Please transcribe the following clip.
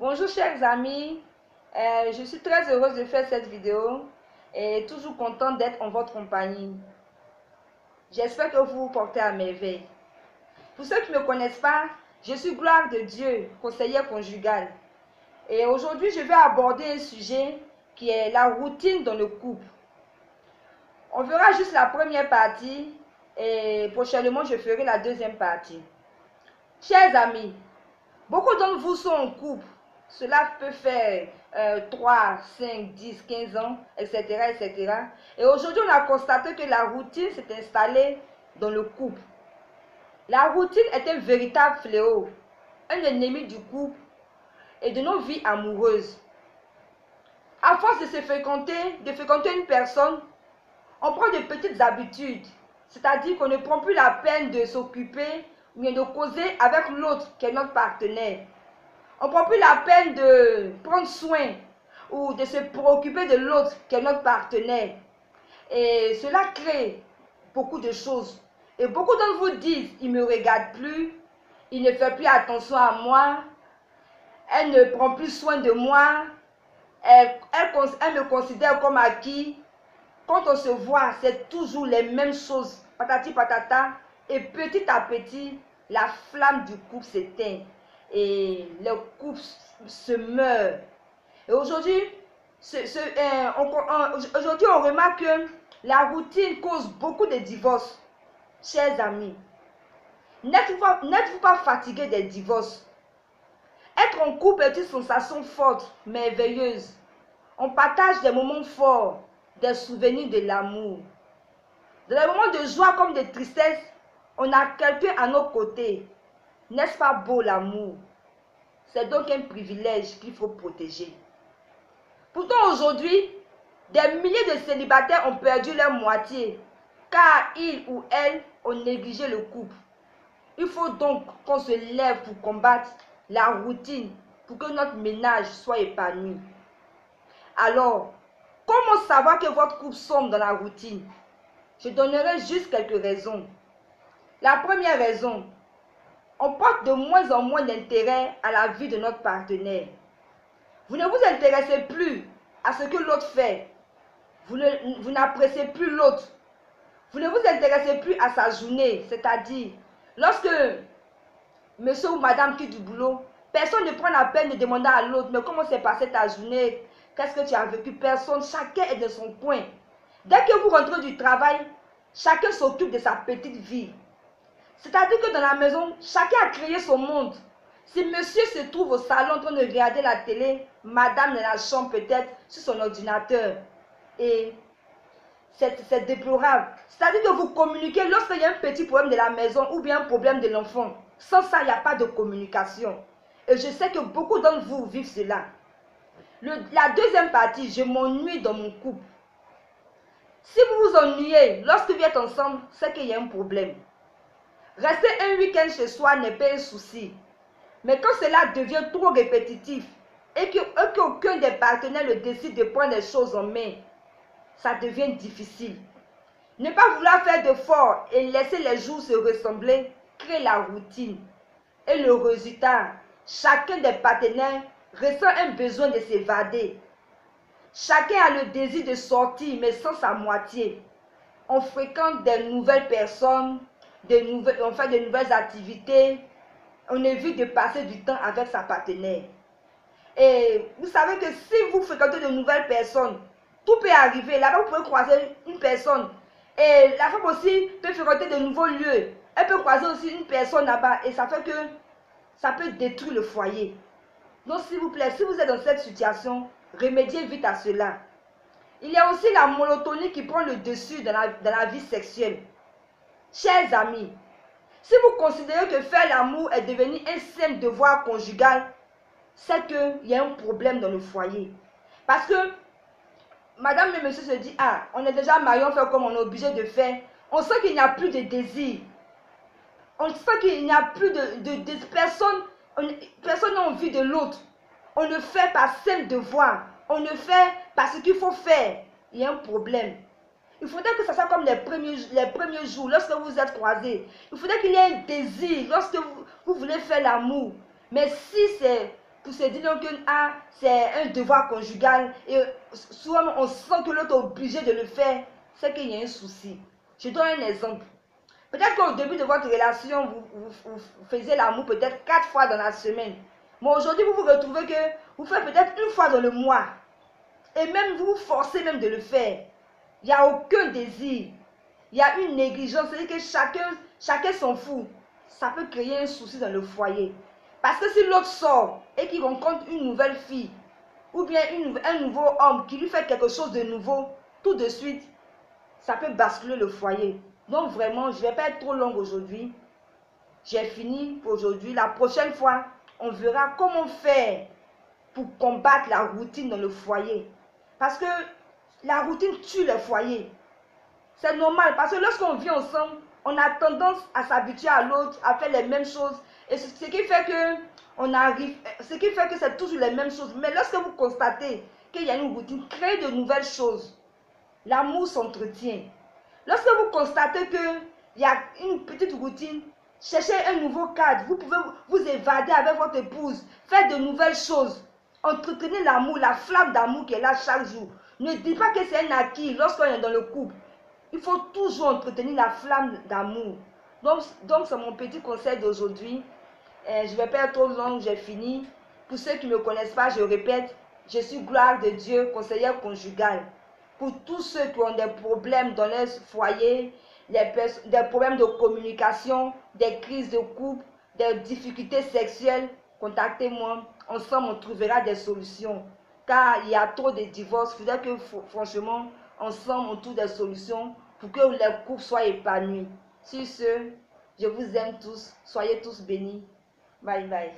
Bonjour chers amis, je suis très heureuse de faire cette vidéo et toujours contente d'être en votre compagnie. J'espère que vous vous portez à merveille. Pour ceux qui ne me connaissent pas, je suis Gloire de Dieu, conseillère conjugale. Et aujourd'hui, je vais aborder un sujet qui est la routine dans le couple. On verra juste la première partie et prochainement, je ferai la deuxième partie. Chers amis, beaucoup d'entre vous sont en couple. Cela peut faire 3, 5, 10, 15 ans, etc., etc. Et aujourd'hui, on a constaté que la routine s'est installée dans le couple. La routine est un véritable fléau, un ennemi du couple et de nos vies amoureuses. À force de fréquenter une personne, on prend de petites habitudes, c'est-à-dire qu'on ne prend plus la peine de s'occuper ou de causer avec l'autre qui est notre partenaire. On ne prend plus la peine de prendre soin ou de se préoccuper de l'autre qui est notre partenaire. Et cela crée beaucoup de choses. Et beaucoup d'entre vous disent, il ne me regarde plus, il ne fait plus attention à moi, elle ne prend plus soin de moi, elle me considère comme acquis. Quand on se voit, c'est toujours les mêmes choses, patati patata, et petit à petit, la flamme du couple s'éteint et le couple se meurt. Et aujourd'hui, on remarque que la routine cause beaucoup de divorces. Chers amis, n'êtes-vous pas fatigué des divorces? Être en couple est une sensation forte, merveilleuse. On partage des moments forts, des souvenirs de l'amour. Dans les moments de joie comme de tristesse, on a quelqu'un à nos côtés. N'est-ce pas beau l'amour? C'est donc un privilège qu'il faut protéger. Pourtant aujourd'hui, des milliers de célibataires ont perdu leur moitié car ils ou elles ont négligé le couple. Il faut donc qu'on se lève pour combattre la routine pour que notre ménage soit épanoui. Alors, comment savoir que votre couple sombre dans la routine? Je donnerai juste quelques raisons. La première raison, on porte de moins en moins d'intérêt à la vie de notre partenaire. Vous ne vous intéressez plus à ce que l'autre fait. Vous n'appréciez plus l'autre. Vous ne vous intéressez plus à sa journée. C'est-à-dire, lorsque monsieur ou madame quitte du boulot, personne ne prend la peine de demander à l'autre, mais comment s'est passée ta journée? Qu'est-ce que tu as vécu? Personne, chacun est de son coin. Dès que vous rentrez du travail, chacun s'occupe de sa petite vie. C'est-à-dire que dans la maison, chacun a créé son monde. Si monsieur se trouve au salon en train de regarder la télé, madame dans la chambre peut-être sur son ordinateur. Et c'est déplorable. C'est-à-dire que vous communiquez lorsqu'il y a un petit problème de la maison ou bien un problème de l'enfant. Sans ça, il n'y a pas de communication. Et je sais que beaucoup d'entre vous vivent cela. La deuxième partie, je m'ennuie dans mon couple. Si vous vous ennuyez lorsque vous êtes ensemble, c'est qu'il y a un problème. Rester un week-end chez soi n'est pas un souci. Mais quand cela devient trop répétitif et qu'aucun des partenaires ne décide de prendre les choses en main, ça devient difficile. Ne pas vouloir faire d'efforts et laisser les jours se ressembler crée la routine. Et le résultat, chacun des partenaires ressent un besoin de s'évader. Chacun a le désir de sortir, mais sans sa moitié. On fréquente des nouvelles personnes, on fait de nouvelles activités. On évite de passer du temps avec sa partenaire. Et vous savez que si vous fréquentez de nouvelles personnes, tout peut arriver. Là-bas, vous pouvez croiser une personne. Et la femme aussi peut fréquenter de nouveaux lieux. Elle peut croiser aussi une personne là-bas. Et ça fait que ça peut détruire le foyer. Donc, s'il vous plaît, si vous êtes dans cette situation, remédiez vite à cela. Il y a aussi la monotonie qui prend le dessus dans la vie sexuelle. Chers amis, si vous considérez que faire l'amour est devenu un simple devoir conjugal, c'est qu'il y a un problème dans le foyer. Parce que madame et monsieur se disent, ah, on est déjà mariés, on fait comme on est obligé de faire. On sent qu'il n'y a plus de désir. On sent qu'il n'y a plus de personne n'a envie de l'autre. On le fait par simple devoir. On le fait parce qu'il faut faire. Il y a un problème. Il faudrait que ça soit comme les premiers jours, lorsque vous êtes croisés. Il faudrait qu'il y ait un désir lorsque vous voulez faire l'amour. Mais si c'est pour se dire que ah, c'est un devoir conjugal et souvent on sent que l'autre est obligé de le faire, c'est qu'il y a un souci. Je donne un exemple. Peut-être qu'au début de votre relation, vous faisiez l'amour peut-être 4 fois dans la semaine. Mais aujourd'hui, vous vous retrouvez que vous faites peut-être une fois dans le mois. Et même vous vous forcez même de le faire. Il n'y a aucun désir. Il y a une négligence. C'est-à-dire que chacun s'en fout. Ça peut créer un souci dans le foyer. Parce que si l'autre sort et qu'il rencontre une nouvelle fille, ou bien un nouveau homme qui lui fait quelque chose de nouveau, tout de suite, ça peut basculer le foyer. Donc vraiment, je ne vais pas être trop longue aujourd'hui. J'ai fini pour aujourd'hui. La prochaine fois, on verra comment faire pour combattre la routine dans le foyer. Parce que la routine tue le foyer. C'est normal parce que lorsqu'on vit ensemble, on a tendance à s'habituer à l'autre, à faire les mêmes choses. Et ce qui fait que c'est toujours les mêmes choses. Mais lorsque vous constatez qu'il y a une routine, créez de nouvelles choses. L'amour s'entretient. Lorsque vous constatez qu'il y a une petite routine, cherchez un nouveau cadre. Vous pouvez vous évader avec votre épouse, faire de nouvelles choses. Entretenez l'amour, la flamme d'amour qui est là chaque jour. Ne dites pas que c'est un acquis lorsqu'on est dans le couple. Il faut toujours entretenir la flamme d'amour. Donc c'est mon petit conseil d'aujourd'hui. Je ne vais pas être trop long, j'ai fini. Pour ceux qui ne me connaissent pas, je répète, je suis Gloire de Dieu, conseillère conjugale. Pour tous ceux qui ont des problèmes dans leur foyer, des problèmes de communication, des crises de couple, des difficultés sexuelles, contactez-moi. Ensemble, on trouvera des solutions. Car il y a trop de divorces. Il faudrait que, franchement, ensemble, on trouve des solutions pour que les couples soient épanouis. Sur ce, je vous aime tous. Soyez tous bénis. Bye bye.